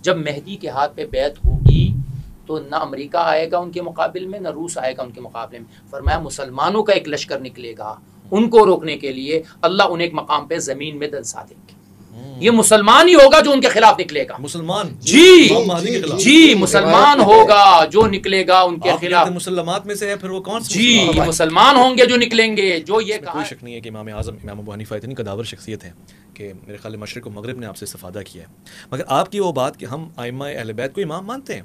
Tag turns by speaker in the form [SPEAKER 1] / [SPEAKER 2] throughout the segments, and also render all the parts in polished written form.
[SPEAKER 1] جب مہدی کے ہاتھ پہ بیعت ہوگی تو نہ امریکہ آئے گا ان کے مقابل میں، نہ روس آئے گا ان کے مقابلے میں. فرمایا مسلمانوں کا ایک لشکر نکلے گا ان کو روکنے کے لیے، اللہ انہیں ایک مقام پہ زمین میں دنسا دیں گے. یہ مسلمان ہی ہوگا جو ان کے خلاف نکلے گا.
[SPEAKER 2] مسلمان
[SPEAKER 1] جی مسلمان ہوگا جو نکلے گا ان کے خلاف.
[SPEAKER 2] مسلمات میں سے ہے پھر وہ کون سے؟
[SPEAKER 1] جی مسلمان ہوں گے جو نکلیں گے. جو یہ کہا،
[SPEAKER 2] کوئی شک نہیں ہے کہ امام اعظم امام ابو حنیفہ اتنی قداور شخصیت ہے کہ میرے خیال مشرق و مغرب نے آپ سے استفادہ کیا ہے. مگر آپ کی وہ بات کہ ہم ائمہ اہل بیت کو امام مانتے ہیں،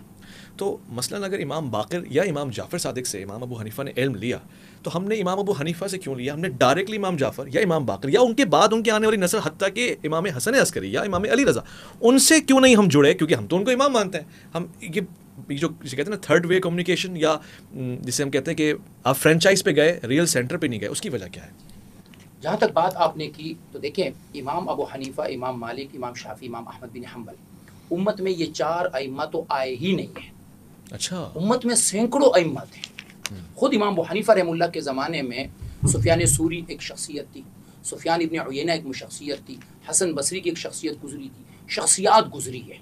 [SPEAKER 2] تو مثلاً اگر امام باقر یا امام جعفر صادق سے امام ابو حنیفہ نے علم لیا تو ہم نے امام ابو حنیفہ سے کیوں لیا؟ ہم نے ڈائریکٹلی امام جعفر یا امام باقر یا ان کے بعد ان کے آنے والی نسل حتیٰ کہ امام حسن عسکری یا امام علی رضا، ان سے کیوں نہیں ہم جڑے؟ کیونکہ ہم تو ان کو امام مانتے ہیں. ہم یہ جو کہتے ہیں نا تھرڈ وے کمیونیکیشن، یا جسے ہم کہتے ہیں کہ آپ فرینچائز پہ گئے ریئل سینٹر پہ نہیں گئے، اس کی وجہ کیا ہے؟
[SPEAKER 1] جہاں تک بات آپ نے کی تو دیکھیں امام ابو حنیفہ، امام مالک، امام شافعی، امام احمد بن حنبل، امت میں یہ 4 ائمہ تو آئے ہی نہیں ہیں.
[SPEAKER 2] اچھا،
[SPEAKER 1] امت میں سینکڑوں ائمہ تھے. خود امام ابو حنیفہ رحم اللہ کے زمانے میں سفیان ثوری ایک شخصیت تھی، سفیان ابن عیینہ ایک شخصیت تھی، حسن بصری کی ایک شخصیت گزری تھی. شخصیات گزری ہے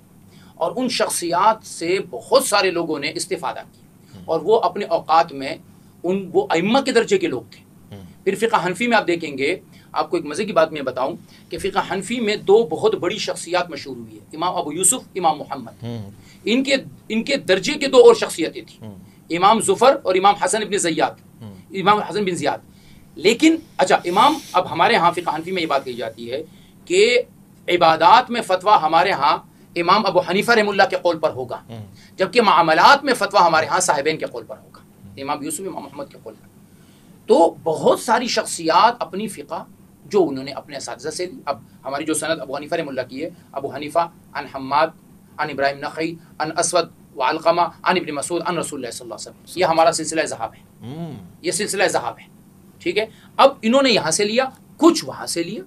[SPEAKER 1] اور ان شخصیات سے بہت سارے لوگوں نے استفادہ کیا اور وہ اپنے اوقات میں وہ ائمہ کے درجے کے لوگ تھے. پھر فقہ حنفی میں آپ دیکھیں گے، آپ کو ایک مزے کی بات میں بتاؤں کہ فقہ حنفی میں 2 بہت بڑی شخصیات مشہور ہوئی ہے، امام ابو یوسف، امام محمد. ان کے درجے کے 2 اور شخصیتیں تھیں، امام ظفر اور امام حسن بن زیاد، امام حسن بن زیاد. لیکن اچھا امام، اب ہمارے ہاں فقہ حنفی میں یہ بات کہی جاتی ہے کہ عبادات میں فتویٰ ہمارے ہاں امام ابو حنیفہ رحم اللہ کے قول پر ہوگا، جبکہ معاملات میں فتویٰ ہمارے ہاں صاحبین کے قول پر ہوگا، امام یوسف، امام محمد کے قول پر. تو بہت ساری شخصیات اپنی فقہ جو انہوں نے اپنے اساتذہ سے لی. اب ہماری جو سند ابو حنیفہ رحم اللہ کی ہے، ابو حنیفہ عن حماد عن ابراہیم نخعی عن اسود وعلقمہ عن ابن مسعود عن رسول اللہ صلی اللہ علیہ وسلم. یہ ہمارا سلسلہ ذہاب ہے، یہ سلسلہ ذہاب ہے. ٹھیک ہے، اب انہوں نے یہاں سے لیا، کچھ وہاں سے لیا،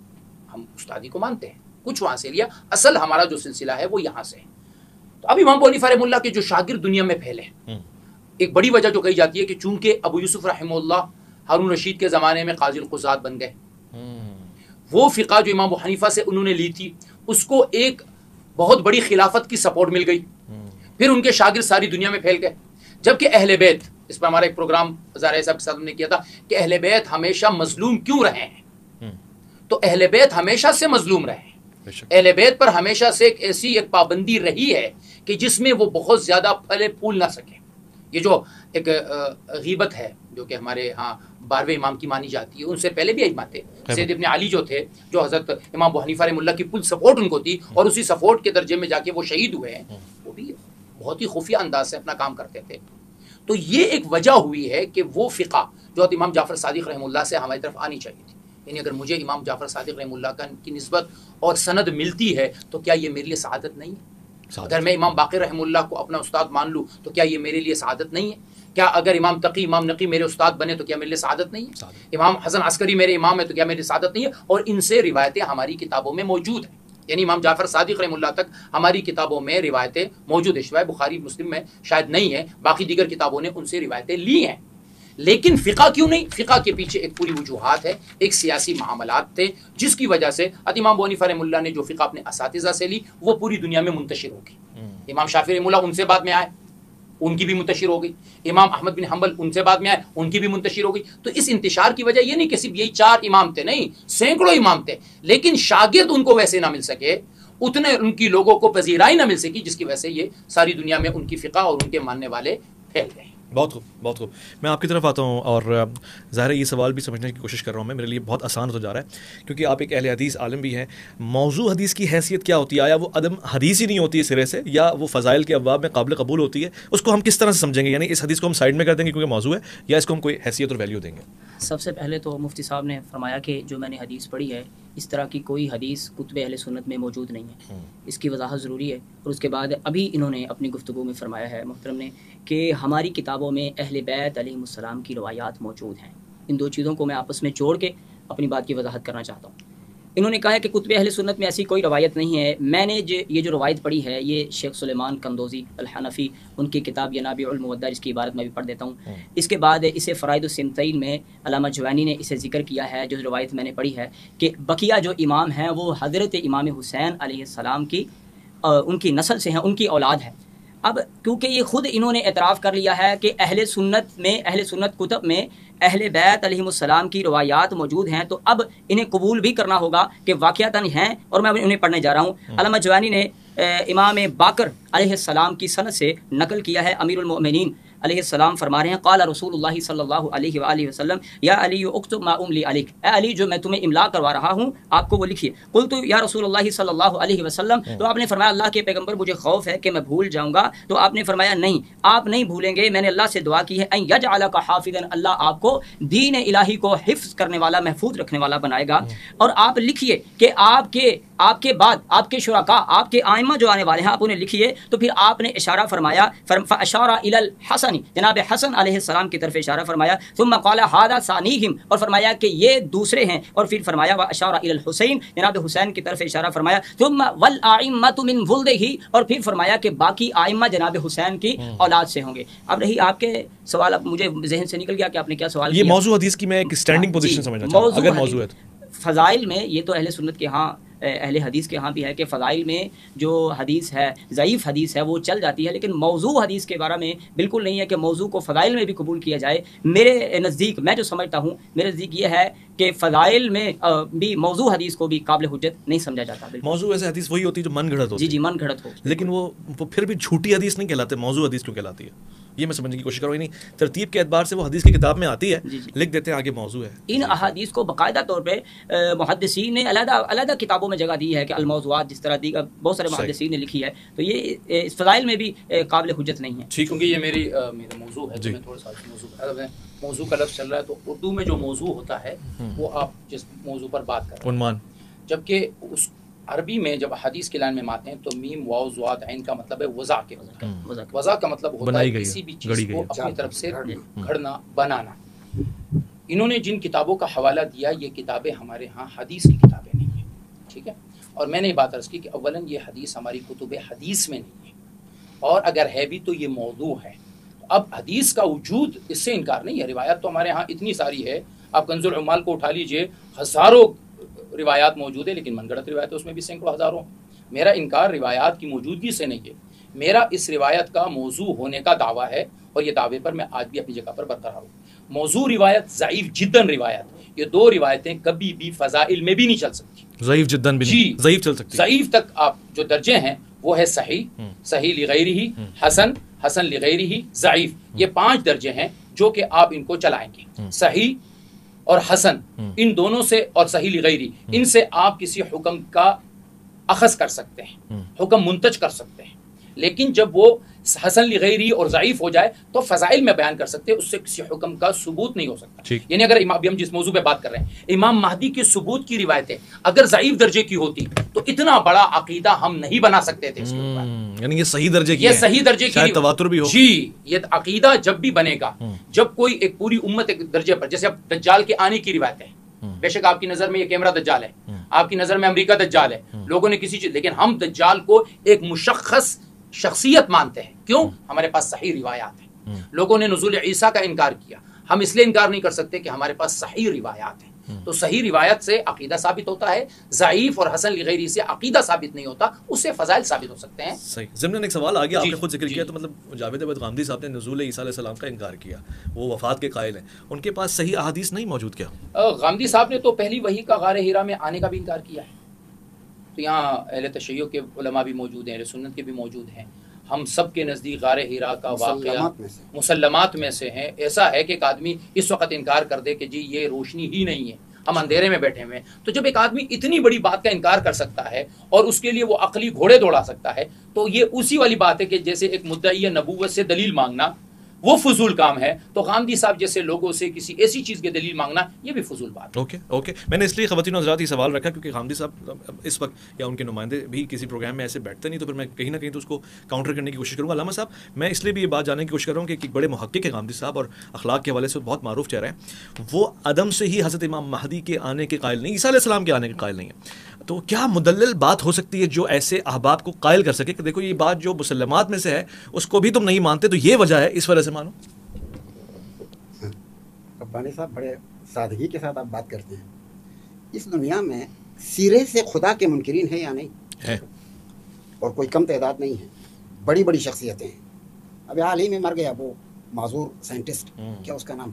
[SPEAKER 1] ہم استادی کو مانتے ہیں، کچھ وہاں سے لیا، اصل ہمارا جو سلسلہ ہے وہ یہاں سے ہے. تو اب امام ابو حنیفہ رحم اللہ کے جو شاگرد دنیا میں پھیلے، ایک بڑی وجہ جو کہی جاتی ہے کہ چونکہ ابو یوسف رحمہ اللہ ہارون رشید کے زمانے میں قاضی القضات بن گئے، وہ فقہ جو امام ابو حنیفہ سے انہوں نے لی تھی اس کو ایک بہت بڑی خلافت کی سپورٹ مل گئی. پھر ان کے شاگرد ساری دنیا میں پھیل گئے. جبکہ اہل بیت، اس پر ہمارا ایک پروگرام زارع صاحب کے ساتھ ہم نے کیا تھا کہ اہل بیت ہمیشہ مظلوم کیوں رہے ہیں. تو اہل بیت ہمیشہ سے مظلوم رہے ہیں. اہل بیت پر ہمیشہ سے ایک ایسی ایک پابندی رہی ہے کہ جس میں وہ بہت زیادہ پھلے پھول نہ سکے. یہ جو ایک غیبت ہے جو کہ ہمارے ہاں 12ویں امام کی مانی جاتی ہے، ان سے پہلے بھی ائمہ تھے. سید ابن علی جو تھے، جو حضرت امام ابو حنیفہ رحمہ اللہ کی فل سپورٹ ان کو تھی اور اسی سپورٹ کے درجے میں جا کے وہ شہید ہوئے ہیں، وہ بھی بہت ہی خفیہ انداز سے اپنا کام کرتے تھے. تو یہ ایک وجہ ہوئی ہے کہ وہ فقہ جو امام جعفر صادق رحمہ اللہ سے ہماری طرف آنی چاہیے تھی. یعنی اگر مجھے امام جعفر صادق رحمہ اللہ کی نسبت اور سند ملتی ہے تو کیا یہ میرے لیے سعادت نہیں ہے؟ اگر میں امام باقر رحمہ اللہ کو اپنا استاد مان لوں تو کیا یہ میرے لیے سعادت نہیں ہے؟ کیا اگر امام تقی، امام نقی میرے استاد بنے تو کیا میرے لیے سعادت نہیں ہے؟ امام حسن عسکری میرے امام ہے تو کیا میرے لیے سعادت نہیں ہے؟ اور ان سے روایتیں ہماری کتابوں میں موجود ہیں. یعنی امام جعفر صادق رحمہ اللہ تک ہماری کتابوں میں روایتیں موجود ہیں. شوائے بخاری مسلم میں شاید نہیں ہے، باقی دیگر کتابوں نے ان سے روایتیں لی ہیں. لیکن فقہ کیوں نہیں؟ فقہ کے پیچھے ایک پوری وجوہات ہے، ایک سیاسی معاملات تھے جس کی وجہ سے امام ابو حنیفہ رحمہ اللہ نے جو فقہ اپنے اساتذہ سے لی وہ پوری دنیا میں منتشر ہوگی. امام شافعی رحمہ اللہ ان سے بعد میں آئے، ان کی بھی منتشر ہو گئی. امام احمد بن حنبل ان سے بعد میں آئے، ان کی بھی منتشر ہو گئی. تو اس انتشار کی وجہ یہ نہیں کہ صرف یہی 4 امام تھے، نہیں، سینکڑوں امام تھے، لیکن شاگرد ان کو ویسے نہ مل سکے، اتنے ان کی لوگوں کو پذیرائی نہ مل سکی جس کی وجہ سے یہ ساری دنیا میں ان کی فقہ اور ان کے ماننے والے پھیل گئے.
[SPEAKER 2] بہت خوب، بہت خوب. میں آپ کی طرف آتا ہوں اور ظاہر ہے یہ سوال بھی سمجھنے کی کوشش کر رہا ہوں میں، میرے لیے بہت آسان ہوتا جا رہا ہے کیونکہ آپ ایک اہل حدیث عالم بھی ہیں. موضوع حدیث کی حیثیت کیا ہوتی ہے؟ آیا وہ عدم حدیث ہی نہیں ہوتی ہے سرے سے، یا وہ فضائل کے ابواب میں قابل قبول ہوتی ہے؟ اس کو ہم کس طرح سے سمجھیں گے؟ یعنی اس حدیث کو ہم سائڈ میں کر دیں گے کیونکہ موضوع ہے، یا اس کو ہم کوئی حیثیت اور ویلیو دیں گے؟
[SPEAKER 3] سب سے پہلے تو مفتی صاحب نے فرمایا کہ جو میں نے حدیث پڑھی ہے اس طرح کی کوئی حدیث کتب اہل سنت میں موجود نہیں ہے، اس کی وضاحت ضروری ہے. اور اس کے بعد ابھی انہوں نے اپنی گفتگو میں فرمایا ہے محترم نے کہ ہماری کتابوں میں اہل بیت علیہم السلام کی روایات موجود ہیں. ان 2 چیزوں کو میں آپس میں جوڑ کے اپنی بات کی وضاحت کرنا چاہتا ہوں. انہوں نے کہا ہے کہ کتب اہل سنت میں ایسی کوئی روایت نہیں ہے. میں نے یہ جو روایت پڑھی ہے یہ شیخ سلیمان قندوزی الحنفی ان کی کتاب ینابع المودع، اس کی عبارت میں بھی پڑھ دیتا ہوں. اس کے بعد اسے فرائض السنتین میں علامہ جوینی نے اسے ذکر کیا ہے، جو روایت میں نے پڑھی ہے کہ بقیہ جو امام ہیں وہ حضرت امام حسین علیہ السلام کی ان کی نسل سے ہیں، ان کی اولاد ہے۔ اب کیونکہ یہ خود انہوں نے اعتراف کر لیا ہے کہ اہل سنت کتب میں اہل بیت علیہم السلام کی روایات موجود ہیں، تو اب انہیں قبول بھی کرنا ہوگا کہ واقعتاً ہیں، اور میں انہیں پڑھنے جا رہا ہوں۔ علامہ جوانی نے امام باقر علیہ السلام کی سند سے نقل کیا ہے، امیر المؤمنین علیہ السلام فرما رہے ہیں قال رسول اللہ صلی اللہ علیہ وآلہ وسلم یا علی اکتب ما املی علیک، اے علی جو میں تمہیں املا کروا رہا ہوں آپ کو وہ لکھیے۔ قلت یا رسول اللہ صلی اللہ علیہ وسلم، تو آپ نے فرمایا اللہ کے پیغمبر مجھے خوف ہے کہ میں بھول جاؤں گا، تو آپ نے فرمایا نہیں آپ نہیں بھولیں گے، میں نے اللہ سے دعا کی ہے ان یجعلک حافظا، اللہ آپ کو دین الہی کو حفظ کرنے والا محفوظ رکھنے والا بنائے گا۔ اور آپ لکھیے کہ آپ کے بعد آپ کے شرکاء آپ کے آئمہ جو آنے والے ہیں آپ انہیں لکھیے۔ تو پھر آپ نے اشارہ فرمایا فاشار الی الحسن، جناب حسن علیہ السلام کی طرف اشارہ فرمایا، ثم قال ھذا ثانیہم، اور فرمایا کہ یہ دوسرے ہیں، اور پھر فرمایا واشار الی الحسین، جناب حسین کی طرف اشارہ فرمایا، ثم والائمۃ من ولدہ، اور پھر فرمایا کہ باقی آئمہ جناب حسین کی اولاد سے ہوں گے۔ اب رہی آپ کے سوال، اب مجھے ذہن سے نکل گیا کہ آپ نے کیا سوال کیا۔
[SPEAKER 2] یہ موضوع حدیث کی میں ایک اسٹینڈنگ پوزیشن سمجھنا چاہتا ہوں، اگر موضوع ہے
[SPEAKER 3] فضائل میں، یہ تو اہل سنت کے ہاں اہل حدیث کے ہاں بھی ہے کہ فضائل میں جو حدیث ہے ضعیف حدیث ہے وہ چل جاتی ہے، لیکن موضوع حدیث کے بارے میں بالکل نہیں ہے کہ موضوع کو فضائل میں بھی قبول کیا جائے۔ میرے نزدیک میں جو سمجھتا ہوں، میرے نزدیک یہ ہے کہ فضائل میں بھی موضوع حدیث کو بھی قابل حجت نہیں سمجھا جاتا۔
[SPEAKER 2] موضوع ایسے حدیث وہی ہوتی ہے جو من گھڑت ہوتی ہے،
[SPEAKER 3] جی من گھڑت ہو، لیکن
[SPEAKER 2] وہ پھر بھی جھوٹی حدیث نہیں کہلاتے، موضوع حدیث کیوں کہلاتی ہے یہ میں سمجھنے کی کوشش کروں۔ نہیں ترتیب کے اعتبار سے وہ حدیث کی کتاب میں آتی ہے، لکھ دیتے ہیں آگے موضوع ہے۔
[SPEAKER 3] ان احادیث کو باقاعدہ طور پہ محدثین نے علیحدہ کتابوں میں جگہ دی ہے کہ الموضوعات، جس طرح دیگر بہت سارے محدثین نے لکھی ہے، تو یہ اس فضائل میں بھی قابل حجت نہیں ہے۔
[SPEAKER 1] ٹھیک، کیونکہ یہ میرا موضوع ہے، تو میں تھوڑا سا موضوع کا لفظ چل رہا ہے، تو اردو میں جو موضوع ہوتا ہے وہ آپ جس موضوع پر بات کر رہے ہیں عنوان، جبکہ اس عربی میں جب حدیث کے لائن میں آتے ہیں تو میم واو زاد عین کا مطلب ہے وضع کے، وضع کا مطلب ہوتا ہے کسی بھی چیز کو اپنی طرف سے گھڑنا، بنانا۔ انہوں نے جن کتابوں کا حوالہ دیا یہ کتابیں ہمارے ہاں حدیث کی کتابیں نہیں ہیں، ٹھیک ہے، اور میں نے یہ بات عرض کی کہ اولاً یہ حدیث ہماری کتب حدیث میں نہیں ہے، اور اگر ہے بھی تو یہ موضوع ہے۔ اب حدیث کا وجود اس سے انکار نہیں ہے، روایت تو ہمارے ہاں اتنی ساری ہے، آپ کنز العمال کو اٹھا لیجئے، ہزاروں روایات موجود ہے، لیکن من گھڑت روایت اس میں بھی سینکڑوں ہزاروں۔ میرا انکار روایات کی موجودگی سے نہیں ہے، میرا اس روایت کا موضوع ہونے کا دعویٰ ہے، اور یہ دعوے پر میں آج بھی اپنی جگہ پر برقرار ہوں۔ موضوع روایت، ضعیف جداً روایت، یہ دو روایتیں کبھی بھی فضائل میں بھی نہیں چل سکتی۔
[SPEAKER 2] ضعیف جداً بھی نہیں، ضعیف چل سکتی،
[SPEAKER 1] ضعیف تک آپ جو درجے ہیں وہ ہے صحیح، صحیح لغیرہ، حسن، حسن لغیرہ، ضعیف، یہ 5 درجے ہیں جو کہ آپ ان کو چلائیں گے۔ صحیح اور حسن ان دونوں سے، اور صحیح لغیری، ان سے آپ کسی حکم کا اخذ کر سکتے ہیں، حکم منتج کر سکتے ہیں، لیکن جب وہ حسن لغیری اور ضعیف ہو جائے تو فضائل میں بیان کر سکتے ہیں، اس سے کسی حکم کا ثبوت نہیں ہو سکتا۔ یعنی اگر ہم جس موضوع پہ بات کر رہے ہیں امام مہدی کے ثبوت کی روایتیں اگر ضعیف درجے کی ہوتی تو اتنا بڑا عقیدہ ہم نہیں بنا سکتے تھے اس کے اوپر،
[SPEAKER 2] یعنی یہ صحیح درجے کی،
[SPEAKER 1] یہ صحیح درجے کی،
[SPEAKER 2] تواتر بھی ہو۔
[SPEAKER 1] جی، یہ عقیدہ جب بھی بنے گا جب کوئی ایک پوری امت ایک درجے پر، جیسے اب دجال کے آنے کی روایت ہے، بے شک آپ کی نظر میں یہ کیمرہ دجال ہے، آپ کی نظر میں امریکہ دجال ہے، لوگوں نے کسی چیز، لیکن ہم دجال کو ایک مشخص شخصیت مانتے ہیں، کیوں؟ ہمارے پاس صحیح روایات ہیں۔ لوگوں نے نزول عیسیٰ کا انکار کیا، ہم اس لیے انکار نہیں کر سکتے کہ ہمارے پاس صحیح روایات ہیں۔ تو صحیح روایت سے عقیدہ ثابت ہوتا ہے، ضعیف اور حسن لغیری سے عقیدہ ثابت نہیں ہوتا، اس سے فضائل ثابت ہو سکتے ہیں۔
[SPEAKER 2] صحیح۔ ضمن ایک سوال آ گیا، آپ نے خود ذکر کیا، تو مطلب جاوید احمد غامدی صاحب نے نزول عیسیٰ علیہ السلام کا انکار کیا، وہ وفات کے قائل ہیں، ان کے پاس صحیح احادیث نہیں موجود کیا؟
[SPEAKER 1] غامدی صاحب نے تو پہلی وحی کا غار ہیرا میں آنے کا بھی انکار کیا ہے۔ تو یہاں اہل تشیع کے علماء بھی موجود ہیں، اہل سنت کے بھی موجود ہیں، ہم سب کے نزدیک غار ہیرا کا واقعہ مسلمات میں سے ہے۔ ایسا ہے کہ ایک آدمی اس وقت انکار کر دے کہ جی یہ روشنی ہی نہیں ہے، ہم اندھیرے میں بیٹھے ہوئے ہیں، تو جب ایک آدمی اتنی بڑی بات کا انکار کر سکتا ہے اور اس کے لیے وہ عقلی گھوڑے دوڑا سکتا ہے، تو یہ اسی والی بات ہے کہ جیسے ایک مدعی نبوت سے دلیل مانگنا وہ فضول کام ہے، تو غامدی صاحب جیسے لوگوں سے کسی ایسی چیز کی دلیل مانگنا یہ بھی فضول بات ہے۔
[SPEAKER 2] اوکے، میں نے اس لیے خواتین و حضرات یہ سوال رکھا کیونکہ غامدی صاحب اس وقت یا ان کے نمائندے بھی کسی پروگرام میں ایسے بیٹھتے نہیں، تو پھر میں کہیں نہ کہیں تو اس کو کاؤنٹر کرنے کی کوشش کروں گا۔ علامہ صاحب، میں اس لیے بھی یہ بات جاننے کی کوشش کر رہا ہوں کہ ایک بڑے محقق ہیں غامدی صاحب، اور اخلاق کے حوالے سے بہت معروف چہرہ ہیں، وہ عدم سے ہی حضرت امام مہدی کے آنے کے قائل نہیں، عیسیٰ علیہ السلام کے آنے کے قائل نہیں ہے، تو کیا مدلل بات ہو سکتی ہے جو ایسے احباب کو قائل کر سکے کہ دیکھو یہ بات جو مسلمات میں سے ہے اس کو بھی تم نہیں مانتے، تو یہ وجہ ہے، اس وجہ سے مانو؟
[SPEAKER 4] ربانی صاحب بڑے سادگی کے ساتھ آپ بات کرتے ہیں۔ اس دنیا میں سیرے سے خدا کے منکرین ہیں یا نہیں؟
[SPEAKER 2] ہے،
[SPEAKER 4] اور کوئی کم تعداد نہیں ہے، بڑی بڑی شخصیتیں ہیں. ابھی حال ہی میں مر گیا وہ معذور سائنٹسٹ، کیا اس کا نام،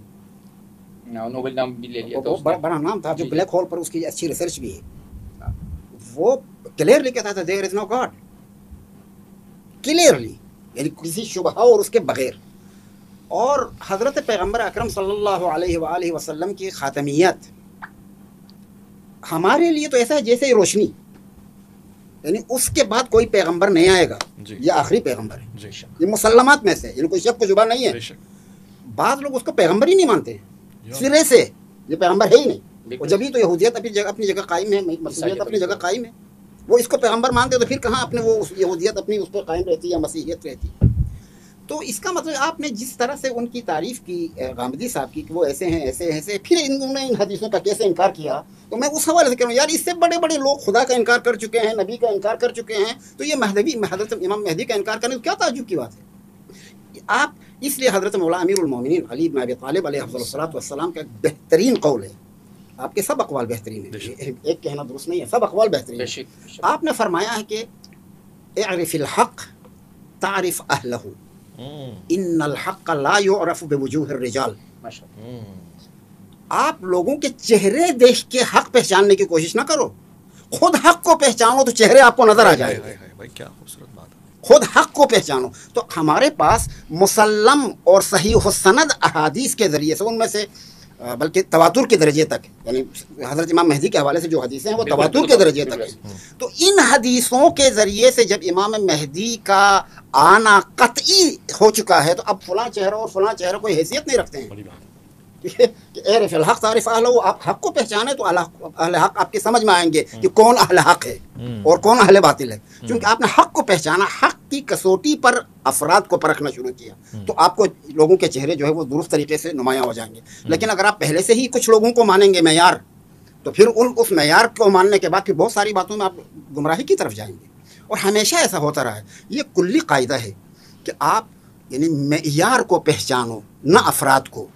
[SPEAKER 1] نوبل نام بھی لے لیا تھا
[SPEAKER 4] وہ
[SPEAKER 1] اس نے.
[SPEAKER 4] بڑا نام تھا، جو
[SPEAKER 1] جی.
[SPEAKER 4] بلیک ہول پر اس کی اچھی ریسرچ بھی ہے. وہ کلیئرلی کہتا تھا دیر از نو گاڈ، کلیئرلی، یعنی کسی شبہ اور اس کے بغیر. اور حضرت پیغمبر اکرم صلی اللہ علیہ وآلہ وسلم کی خاتمیت ہمارے لیے تو ایسا ہے جیسے روشنی، یعنی اس کے بعد کوئی پیغمبر نہیں آئے گا،
[SPEAKER 2] جی.
[SPEAKER 4] یہ آخری پیغمبر ہے.
[SPEAKER 2] جی
[SPEAKER 4] یہ مسلمات میں سے، یعنی کوئی شک و شبہ نہیں ہے.
[SPEAKER 2] بے شک.
[SPEAKER 4] بعض لوگ اس کو پیغمبر ہی نہیں مانتے سرے سے، یہ پیغمبر ہے ہی نہیں. اور جبھی تو یہودیت اپنی جگہ قائم ہے، مسیحیت اپنی جگہ قائم ہے. وہ اس کو پیغمبر مانتے تو پھر کہاں اپنے وہ یہودیت اپنی اس پہ قائم رہتی یا مسیحیت رہتی. تو اس کا مطلب آپ نے جس طرح سے ان کی تعریف کی غامدی صاحب کی کہ وہ ایسے ہیں ایسے ایسے، پھر انہوں نے ان حدیثوں کا کیسے انکار کیا، تو میں اس حوالے سے کہہ رہا ہوں یار، اس سے بڑے بڑے لوگ خدا کا انکار کر چکے ہیں، نبی کا انکار کر چکے ہیں، تو یہ حضرت امام مہدی کا انکار کرنے تو کیا تعجب کی بات ہے. آپ اس لیے حضرت مولا امیر المومنین علی بن ابی طالب علیہ افضل الصلوۃ والسلام کا ایک بہترین قول ہے. آپ کے سب اقوال بہترین ہیں، ایک کہنا درست نہیں ہے، سب اقوال بہترین ہیں. آپ نے فرمایا ہے کہ اعرف الحق تعرف اہلہ، ان الحق لا يعرف بوجوہ الرجال. آپ لوگوں کے چہرے دیکھ کے حق پہچاننے کی کوشش نہ کرو، خود حق کو پہچانو تو چہرے آپ کو نظر آ جائیں گے.
[SPEAKER 2] بھائی کیا خوبصورت بات ہے.
[SPEAKER 4] خود حق کو پہچانو. تو ہمارے پاس مسلم اور صحیح السند احادیث کے ذریعے سے، ان میں سے بلکہ تواتر کے درجے تک، یعنی حضرت امام مہدی کے حوالے سے جو حدیثیں ہیں وہ تواتر کے درجے تک ہیں. تو ان حدیثوں کے ذریعے سے جب امام مہدی کا آنا قطعی ہو چکا ہے، تو اب فلاں چہرہ اور فلاں چہرہ کوئی حیثیت نہیں رکھتے ہیں. کہ اعرف الحق تعرف اہلہ، آپ حق کو پہچانے تو اہل حق آپ کے سمجھ میں آئیں گے کہ کون اہل حق ہے اور کون اہل باطل ہے. کیونکہ آپ نے حق کو پہچانا، حق کی کسوٹی پر افراد کو پرکھنا شروع کیا، تو آپ کو لوگوں کے چہرے جو ہے وہ درست طریقے سے نمایاں ہو جائیں گے. لیکن اگر آپ پہلے سے ہی کچھ لوگوں کو مانیں گے معیار، تو پھر اس معیار کو ماننے کے بعد پھر بہت ساری باتوں میں آپ گمراہی کی طرف جائیں گے. اور ہمیشہ ایسا ہوتا رہا ہے. یہ کلی قاعدہ ہے کہ آپ یعنی معیار کو پہچانو، نہ افراد کو.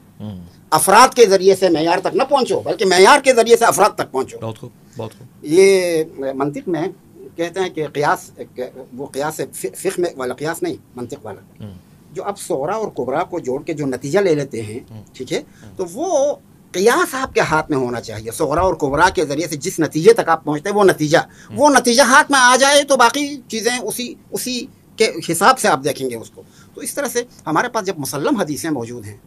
[SPEAKER 4] افراد کے ذریعے سے معیار تک نہ پہنچو، بلکہ معیار کے ذریعے سے افراد تک پہنچو.
[SPEAKER 2] بہت خوب.
[SPEAKER 4] یہ منطق میں کہتے ہیں کہ قیاس، وہ قیاس فقہ میں والا قیاس نہیں، منطق والا، جو اب صغرا اور کبرا کو جوڑ کے جو نتیجہ لے لیتے ہیں، ٹھیک ہے، تو وہ قیاس آپ کے ہاتھ میں ہونا چاہیے. صغرا اور کبرا کے ذریعے سے جس نتیجے تک آپ پہنچتے ہیں وہ نتیجہ ہاتھ میں آ جائے تو باقی چیزیں اسی کے حساب سے آپ دیکھیں گے اس کو. تو اس طرح سے ہمارے پاس جب مسلم حدیثیں موجود ہیں،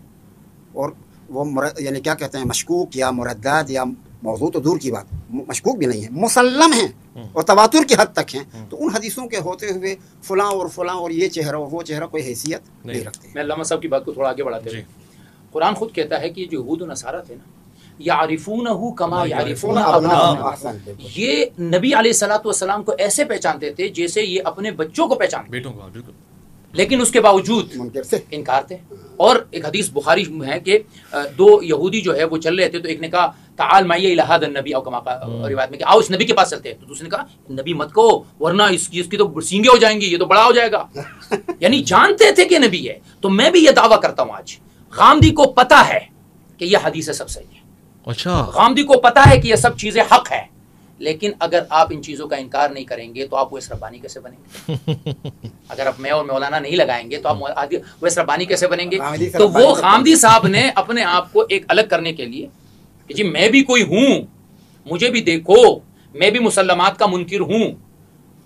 [SPEAKER 4] اور وہ یعنی کیا کہتے ہیں، مشکوک یا مرداد یا موضوع تو دور کی بات، مشکوک بھی نہیں ہے، مسلم ہیں اور تواتر کی حد تک ہیں، تو ان حدیثوں کے ہوتے ہوئے فلاں اور یہ چہرہ اور وہ چہرہ کوئی حیثیت نہیں رکھتے.
[SPEAKER 1] میں علامہ صاحب کی بات کو تھوڑا آگے بڑھاتے ہیں. قرآن خود کہتا ہے کہ جو یہود و نصارہ تھے نا، یعرفونہ کما یعرفون ابناءہم، یہ نبی علیہ الصلوۃ والسلام کو ایسے پہچانتے تھے جیسے یہ اپنے بچوں کو پہچانتے،
[SPEAKER 2] بیٹوں کو. بالکل.
[SPEAKER 1] لیکن اس کے باوجود انکار تھے. اور ایک حدیث بخاری میں ہے کہ دو یہودی جو ہے وہ چل رہے تھے، تو ایک نے کہا تعال معی الی ھذا النبی، او کما روایت میں کہ آؤ اس نبی کے پاس چلتے ہیں. تو دوسرے نے کہا نبی مت کہو ورنہ اس کی تو سینگیں ہو جائیں گی، یہ تو بڑا ہو جائے گا. یعنی جانتے تھے کہ نبی ہے. تو میں بھی یہ دعویٰ کرتا ہوں آج، غامدی کو پتہ ہے کہ یہ حدیث سب صحیح ہے.
[SPEAKER 2] اچھا.
[SPEAKER 1] غامدی کو پتہ ہے کہ یہ سب چیزیں حق ہے، لیکن اگر آپ ان چیزوں کا انکار نہیں کریں گے تو آپ ویس ربانی کیسے بنیں گے؟ اگر آپ میں اور مولانا نہیں لگائیں گے تو آپ ویس ربانی کیسے بنیں گے؟ تو وہ غامدی صاحب نے اپنے آپ کو ایک الگ کرنے کے لیے کہ جی میں بھی کوئی ہوں، مجھے بھی دیکھو، میں بھی مسلمات کا منکر ہوں،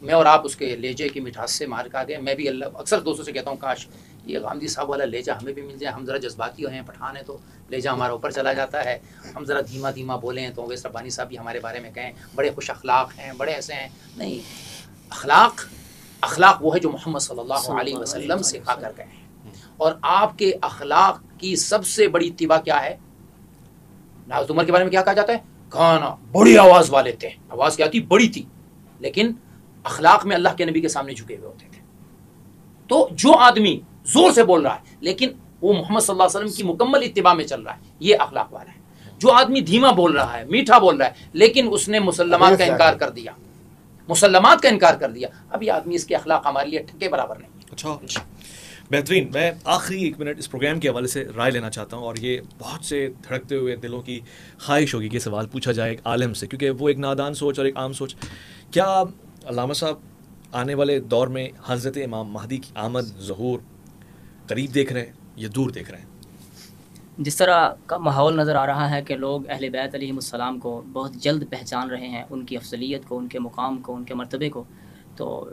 [SPEAKER 1] میں اور آپ اس کے لہجے کی مٹھاس سے مار کھا گئے. میں بھی اکثر دوستوں سے کہتا ہوں کاش یہ غامدی صاحب والا لہجہ ہمیں بھی مل جائے. ہم ذرا جذباتی ہیں، پٹھان ہیں، تو لہجہ ہمارا اوپر چلا جاتا ہے. ہم ذرا دھیما دھیما بولیں تو ویس ربانی صاحب بھی ہمارے بارے میں کہیں بڑے خوش اخلاق ہیں، بڑے ایسے ہیں. نہیں، اخلاق وہ ہے جو محمد صلی اللہ علیہ وسلم سکھا کر گئے ہیں. اور آپ کے اخلاق کی سب سے بڑی اتباع کیا ہے؟ حضرت عمر کے بارے میں کیا کہا جاتا ہے؟ کھانا بڑی آواز والے تھے. آواز کیا تھی؟ بڑی تھی، لیکن اخلاق میں اللہ کے نبی کے سامنے جھکے ہوئے ہوتے تھے. تو جو آدمی زور سے بول رہا ہے لیکن وہ محمد صلی اللہ علیہ وسلم کی مکمل اتباع میں چل رہا ہے، یہ اخلاق والا ہے. جو آدمی دھیما بول رہا ہے، میٹھا بول رہا ہے، لیکن اس نے مسلمات کا انکار کر دیا، اب یہ آدمی، اس کے اخلاق ہمارے لیے ٹھکے برابر نہیں.
[SPEAKER 2] اچھا، بہترین. میں آخری 1 منٹ اس پروگرام کے حوالے سے رائے لینا چاہتا ہوں، اور یہ بہت سے دھڑکتے ہوئے دلوں کی خواہش ہوگی کہ سوال پوچھا جائے ایک عالم سے، کیونکہ وہ ایک نادان سوچ اور ایک عام سوچ. کیا علامہ صاحب آنے والے دور میں حضرت امام مہدی کی آمد ظہور قریب دیکھ رہے ہیں یا دور دیکھ رہے ہیں؟
[SPEAKER 3] جس طرح کا ماحول نظر آ رہا ہے کہ لوگ اہل بیت علیہم السلام کو بہت جلد پہچان رہے ہیں، ان کی افضلیت کو، ان کے مقام کو، ان کے مرتبے کو، تو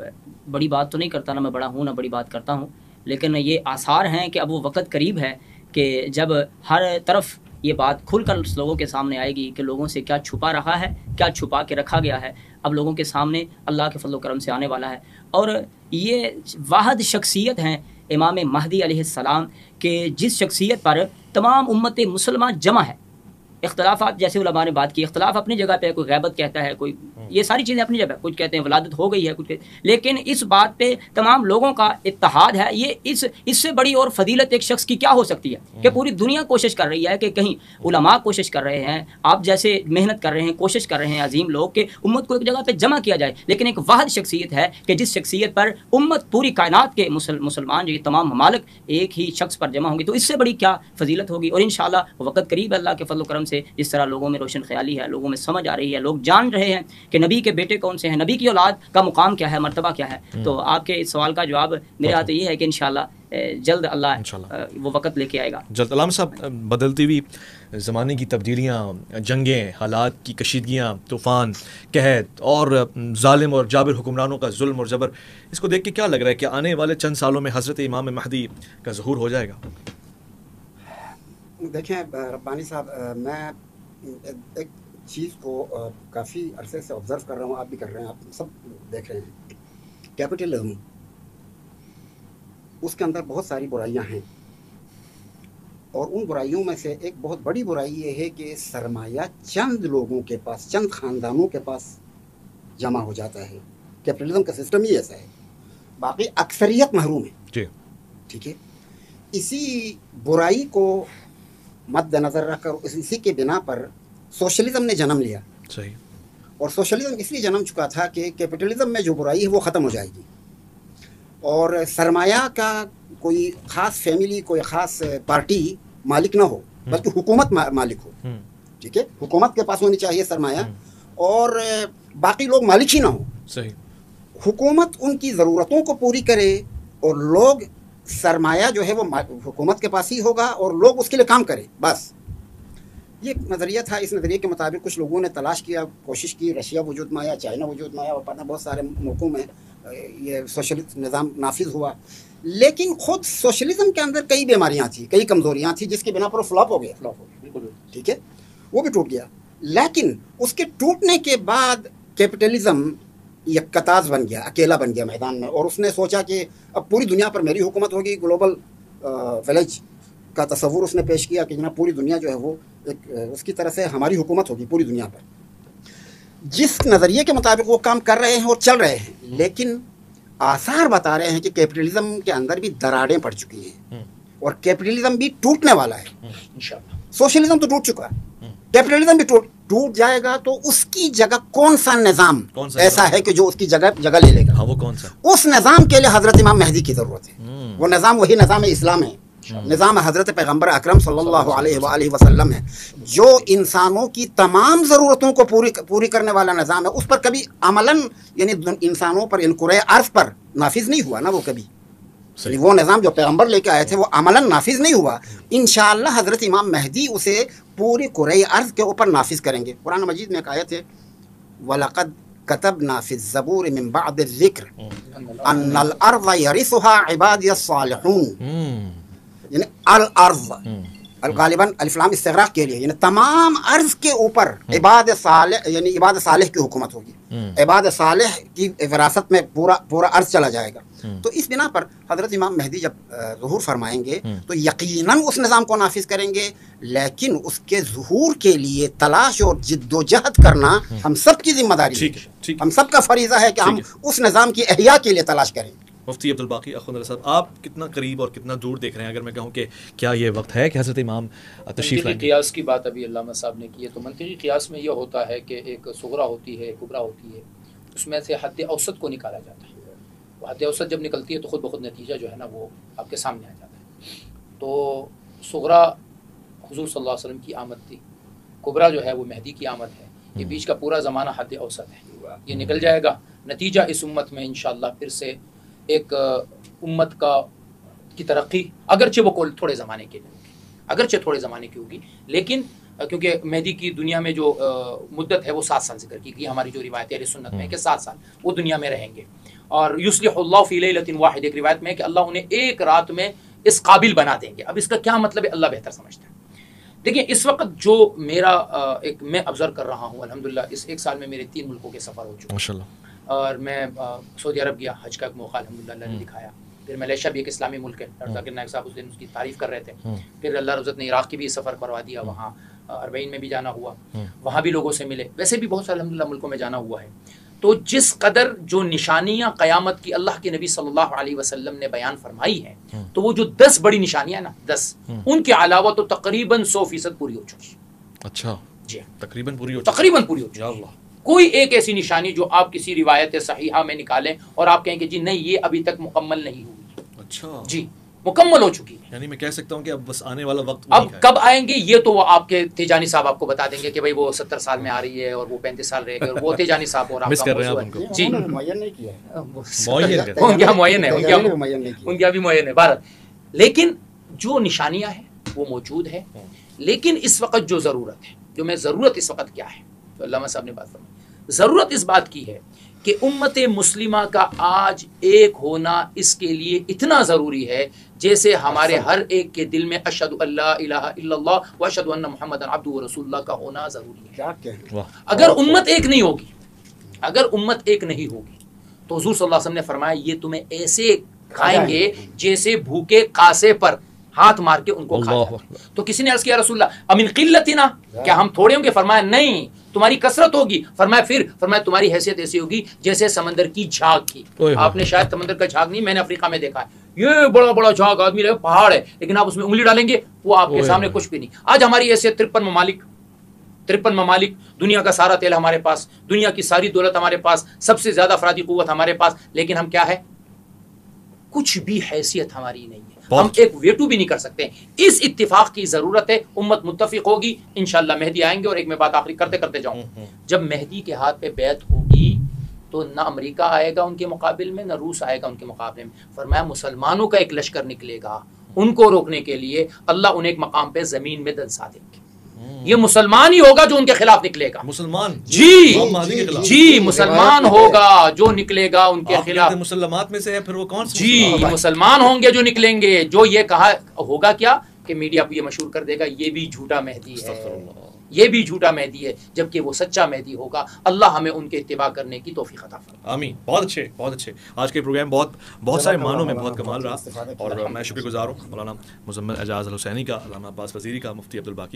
[SPEAKER 3] بڑی بات تو نہیں کرتا، نہ میں بڑا ہوں نہ بڑی بات کرتا ہوں، لیکن یہ آثار ہیں کہ اب وہ وقت قریب ہے کہ جب ہر طرف یہ بات کھل کر لوگوں کے سامنے آئے گی کہ لوگوں سے کیا چھپا رہا ہے، کیا چھپا کے رکھا گیا ہے، اب لوگوں کے سامنے اللہ کے فضل و کرم سے آنے والا ہے۔ اور یہ واحد شخصیت ہیں امام مہدی علیہ السلام کہ جس شخصیت پر تمام امت مسلمہ جمع ہے۔ اختلافات جیسے علماء نے بات کی، اختلاف اپنی جگہ پہ، کوئی غیبت کہتا ہے، کوئی یہ ساری چیزیں اپنی جگہ، کچھ کہتے ہیں ولادت ہو گئی ہے، کچھ لیکن اس بات پہ تمام لوگوں کا اتحاد ہے۔ یہ اس سے بڑی اور فضیلت ایک شخص کی کیا ہو سکتی ہے کہ پوری دنیا کوشش کر رہی ہے کہ کہیں علماء کوشش کر رہے ہیں، آپ جیسے محنت کر رہے ہیں، کوشش کر رہے ہیں عظیم لوگ کہ امت کو ایک جگہ پہ جمع کیا جائے، لیکن ایک واحد شخصیت ہے کہ جس شخصیت پر امت پوری کائنات کے مسلمان جو یہ تمام ممالک ایک ہی شخص پر جمع ہوں گے، تو اس سے بڑی کیا فضیلت ہوگی۔ اور انشاءاللہ وقت قریب ہے اللہ کے فضل و کرم سے، جس طرح لوگوں میں روشن خیالی ہے، لوگوں میں سمجھ آ رہی ہے، لوگ جان رہے ہیں کہ نبی کے بیٹے کون سے ہیں، نبی کی اولاد کا مقام کیا ہے، مرتبہ کیا ہے۔ تو آپ کے اس سوال کا جواب میرے ہاتھ یہ ہے کہ انشاءاللہ جلد اللہ وہ وقت لے کے آئے گا۔
[SPEAKER 2] جلد۔ علامہ صاحب، بدلتی ہوئی زمانے کی تبدیلیاں، جنگیں، حالات کی کشیدگیاں، طوفان، قحط اور ظالم اور جابر حکمرانوں کا ظلم اور جبر، اس کو دیکھ کے کیا لگ رہا ہے کہ آنے والے چند سالوں میں حضرت امام مہدی کا ظہور ہو جائے گا؟
[SPEAKER 4] دیکھیں ربانی صاحب، میں ایک چیز کو کافی عرصے سے آبزرو کر رہا ہوں، آپ بھی کر رہے ہیں، آپ سب دیکھ رہے ہیں۔ کیپٹلزم، اس کے اندر بہت ساری برائیاں ہیں، اور ان برائیوں میں سے ایک بہت بڑی برائی یہ ہے کہ سرمایہ چند لوگوں کے پاس، چند خاندانوں کے پاس جمع ہو جاتا ہے۔ کیپٹلزم کا سسٹم ہی ایسا ہے، باقی اکثریت محروم ہے۔
[SPEAKER 2] جی،
[SPEAKER 4] ٹھیک ہے۔ اسی برائی کو مد نظر رکھ کر، اسی کے بنا پر سوشلزم نے جنم لیا۔
[SPEAKER 2] صحیح۔
[SPEAKER 4] اور سوشلزم اس لیے جنم چکا تھا کہ کیپٹلزم میں جو برائی ہے وہ ختم ہو جائے گی، اور سرمایہ کا کوئی خاص فیملی، کوئی خاص پارٹی مالک نہ ہو، بلکہ حکومت مالک ہو۔ ٹھیک ہے، حکومت کے پاس ہونی چاہیے سرمایہ، اور باقی لوگ مالک ہی نہ ہو۔
[SPEAKER 2] صحیح۔
[SPEAKER 4] حکومت ان کی ضرورتوں کو پوری کرے، اور لوگ، سرمایہ جو ہے وہ حکومت کے پاس ہی ہوگا، اور لوگ اس کے لیے کام کریں، بس۔ یہ نظریہ تھا۔ اس نظریے کے مطابق کچھ لوگوں نے تلاش کیا، کوشش کی، رشیا وجود میں آیا، چائنا وجود میں آیا، اور پتہ بہت سارے ملکوں میں یہ سوشلسٹ نظام نافذ ہوا، لیکن خود سوشلزم کے اندر کئی بیماریاں تھیں، کئی کمزوریاں تھیں، جس کے بنا پر وہ فلاپ ہو گیا۔ ٹھیک ہے، وہ بھی ٹوٹ گیا، لیکن اس کے ٹوٹنے کے بعد کیپٹلزم یک کتاز بن گیا، اکیلا بن گیا میدان میں، اور اس نے سوچا کہ اب پوری دنیا پر میری حکومت ہوگی۔ گلوبل ولیج کا تصور اس نے پیش کیا کہ جناب پوری دنیا جو ہے وہ ایک اس کی طرف سے ہماری حکومت ہوگی پوری دنیا پر۔ جس نظریے کے مطابق وہ کام کر رہے ہیں اور چل رہے ہیں، لیکن آثار بتا رہے ہیں کہ کیپٹلزم کے اندر بھی دراڑیں پڑ چکی ہیں، اور کیپٹلزم بھی ٹوٹنے والا ہے انشاءاللہ۔ سوشلزم تو ٹوٹ چکا ہے، کیپٹلزم بھی ٹوٹ جائے گا، تو اس کی جگہ کون سا نظام ایسا ہے کہ جو اس کی جگہ لے لے گا؟
[SPEAKER 2] وہ کون سا؟
[SPEAKER 4] اس نظام کے لیے حضرت امام مہدی کی ضرورت ہے۔ وہ نظام وہی نظام اسلام ہے، نظام حضرت پیغمبر اکرم صلی اللہ علیہ وآلہ وسلم ہے، جو انسانوں کی تمام ضرورتوں کو پوری کرنے والا نظام ہے۔ اس پر کبھی عملاً، یعنی انسانوں پر، یعنی کرۂ ارض پر نافذ نہیں ہوا نا وہ کبھی۔ وہ نظام جو پیغمبر لے کے آئے تھے وہ عملاً نافذ نہیں ہوا۔ انشاءاللہ حضرت امام مہدی اسے پوری کرۂ ارض کے اوپر نافذ کریں گے۔ قرآن مجید میں ایک آیت ہے، وَلَقَدْ كَتَبْنَا فِي الزَّبُورِ مِن بَعْدِ الذِّكْرِ أَنَّ الْأَرْضَ يَرِثُهَا عِبَادِيَ الصَّالِحُونَ، یعنی الارض، غالباً الف لام استغراق کے لیے، یعنی تمام ارض کے اوپر عباد صالح، یعنی عباد صالح کی حکومت ہوگی، عباد صالح کی وراثت میں پورا ارض چلا جائے گا۔ تو اس بنا پر حضرت امام مہدی جب ظہور فرمائیں گے تو یقیناً اس نظام کو نافذ کریں گے، لیکن اس کے ظہور کے لیے تلاش اور جد و جہد کرنا ہم سب کی ذمہ داری ہے، ہم سب کا فریضہ ہے کہ ہم اس نظام کی احیاء کے لیے تلاش کریں۔
[SPEAKER 2] مفتی عبدالباقی اخوندزادہ صاحب، آپ کتنا قریب اور کتنا دور دیکھ رہے ہیں؟ اگر میں کہوں کہ کیا یہ وقت ہے کہ حضرت امام تشریف لائیں؟
[SPEAKER 1] قیاس کی بات ابھی علامہ صاحب نے کی ہے، تو منطقی قیاس میں یہ ہوتا ہے کہ ایک صغرا ہوتی ہے، ایک کبرا ہوتی ہے، اس میں سے حد اوسط کو نکالا جاتا ہے۔ وہ حد اوسط جب نکلتی ہے تو خود بخود نتیجہ جو ہے نا وہ آپ کے سامنے آ جاتا ہے۔ تو صغرا حضور صلی اللہ علیہ وسلم کی آمد تھی، کبرا جو ہے وہ مہدی کی آمد ہے۔ یہ بیچ کا پورا زمانہ حد اوسط ہے، یہ نکل جائے گا نتیجہ اس امت میں انشاءاللہ پھر سے ایک امت کی ترقی، اگرچہ وہ تھوڑے زمانے کے لیے ہوگی، اگرچہ تھوڑے زمانے کی ہوگی، لیکن کیونکہ مہدی کی دنیا میں جو مدت ہے وہ 7 سال ذکر کی گئی، ہماری جو روایت اہل سنت میں ہے کہ 7 سال وہ دنیا میں رہیں گے. اور یصلح اللہ فی لیلۃ واحد، ایک روایت میں ہے کہ اللہ انہیں ایک رات میں اس قابل بنا دیں گے. اب اس کا کیا مطلب ہے اللہ بہتر سمجھتا ہے. دیکھیں اس وقت جو میرا میں آبزرو کر رہا ہوں، الحمدللہ اس 1 سال میں میرے 3 ملکوں کے سفر ہو چکے
[SPEAKER 2] ماشاءاللہ،
[SPEAKER 1] اور میں سعودی عرب گیا، حج کا ایک موقع الحمدللہ اللہ نے دکھایا. پھر ملیشیا بھی ایک اسلامی ملک ہے، ڈاکٹر ذاکر نائک صاحب اس دن اس کی تعریف کر رہے تھے. پھر اللہ رضت نے عراق کی بھی سفر کروا دیا، وہاں اربعین میں بھی جانا ہوا، وہاں بھی لوگوں سے ملے. ویسے بھی بہت سارے الحمدللہ ملکوں میں جانا ہوا ہے. تو جس قدر جو نشانیاں قیامت کی اللہ کے نبی صلی اللہ علیہ وسلم نے بیان فرمائی ہیں، تو وہ جو 10 بڑی نشانیاں نا 10، ان کے علاوہ تو تقریباً 100% پوری ہو چکی.
[SPEAKER 2] اچھا،
[SPEAKER 1] جی
[SPEAKER 2] تقریباً پوری ہو
[SPEAKER 1] تقریباً پوری ہو چکی.
[SPEAKER 2] یا اللہ،
[SPEAKER 1] کوئی ایک ایسی نشانی جو آپ کسی روایت صحیحہ میں نکالیں اور آپ کہیں کہ جی نہیں یہ ابھی تک مکمل نہیں ہوئی،
[SPEAKER 2] اچھا
[SPEAKER 1] جی مکمل ہو چکی ہے.
[SPEAKER 2] یعنی میں کہہ سکتا ہوں کہ اب بس آنے والا وقت
[SPEAKER 1] اب کب آئیں گے یہ تو وہ آپ کے تیجانی صاحب آپ کو بتا دیں گے کہ بھائی وہ 70 سال میں آ رہی ہے اور وہ 35 سال رہے گی، اور وہ تیجانی صاحب اور آپ
[SPEAKER 2] مس
[SPEAKER 1] کا
[SPEAKER 2] کر رہے ہیں
[SPEAKER 1] موضوع
[SPEAKER 2] آپ ان کو.
[SPEAKER 1] ہے. جی
[SPEAKER 4] معین نہیں کیا ہے،
[SPEAKER 1] ان کا معین ہے،
[SPEAKER 4] معین
[SPEAKER 1] ان کا بھی معین ہے بھارت. لیکن جو نشانیاں ہیں وہ موجود ہے. لیکن اس وقت جو ضرورت ہے، جو میں ضرورت اس وقت کیا ہے، تو علامہ صاحب نے بات فرمائی، ضرورت اس بات کی ہے کہ امت مسلمہ کا آج ایک ہونا اس کے لیے اتنا ضروری ہے جیسے ہمارے ہر ایک کے دل میں اشہد ان لا الہ الا اللہ و اشہد ان محمد عبدہ و رسول اللہ کا ہونا ضروری ہے. اگر امت ایک نہیں ہوگی، اگر امت ایک نہیں ہوگی تو حضور صلی اللہ علیہ وسلم نے فرمایا یہ تمہیں ایسے کھائیں گے جیسے بھوکے کاسے پر ہاتھ مار کے ان کو کھایا. تو کسی نے عرض کیا رسول اللہ امن قلتنا، کیا ہم تھوڑے ہوں گے؟ فرمایا نہیں، تمہاری کثرت ہوگی. فرمایا تمہاری حیثیت ایسی ہوگی جیسے سمندر کی جھاگ کی. آپ نے شاید سمندر کا جھاگ نہیں، میں نے افریقہ میں دیکھا ہے، یہ بڑا بڑا جھاگ آدمی رہے پہاڑ ہے، لیکن آپ اس میں انگلی ڈالیں گے وہ آپ کے سامنے کچھ بھی نہیں. آج ہماری حیثیت 53 ممالک، دنیا کا سارا تیل ہمارے پاس، دنیا کی ساری دولت ہمارے پاس، سب سے زیادہ افرادی قوت ہمارے پاس، لیکن ہم کیا ہے؟ کچھ بھی حیثیت ہماری نہیں ہے. ہم ایک ویٹو بھی نہیں کر سکتے. اس اتفاق کی ضرورت ہے. امت متفق ہوگی، انشاءاللہ مہدی آئیں گے. اور ایک میں بات آخری کرتے جاؤں، جب مہدی کے ہاتھ پہ بیعت ہوگی تو نہ امریکہ آئے گا ان کے مقابل میں، نہ روس آئے گا ان کے مقابلے میں. فرمایا مسلمانوں کا ایک لشکر نکلے گا ان کو روکنے کے لیے. اللہ انہیں ایک مقام پہ زمین میں دنسا دیں گے. یہ مسلمان ہی ہوگا جو ان کے خلاف نکلے گا.
[SPEAKER 2] مسلمان،
[SPEAKER 1] جی مسلمان ہوگا جو نکلے گا ان کے خلاف.
[SPEAKER 2] مسلمات میں سے ہے پھر وہ کون سے؟
[SPEAKER 1] جی مسلمان ہوں گے جو نکلیں گے. جو یہ کہا ہوگا کیا کہ میڈیا کو یہ مشہور کر دے گا یہ بھی جھوٹا مہدی ہے، یہ بھی جھوٹا مہدی ہے، جبکہ وہ سچا مہدی ہوگا. اللہ ہمیں ان کے اتباع کرنے کی توفیق عطا فرمائے.
[SPEAKER 2] آمین. بہت اچھے. آج کے پروگرام بہت سارے معنوں میں بہت کمال رہا، اور میں شکر گزار ہوں مولانا مزمل اعجاز الحسینی کا، علامہ عباس وزیری کا، مفتی عبدالباقی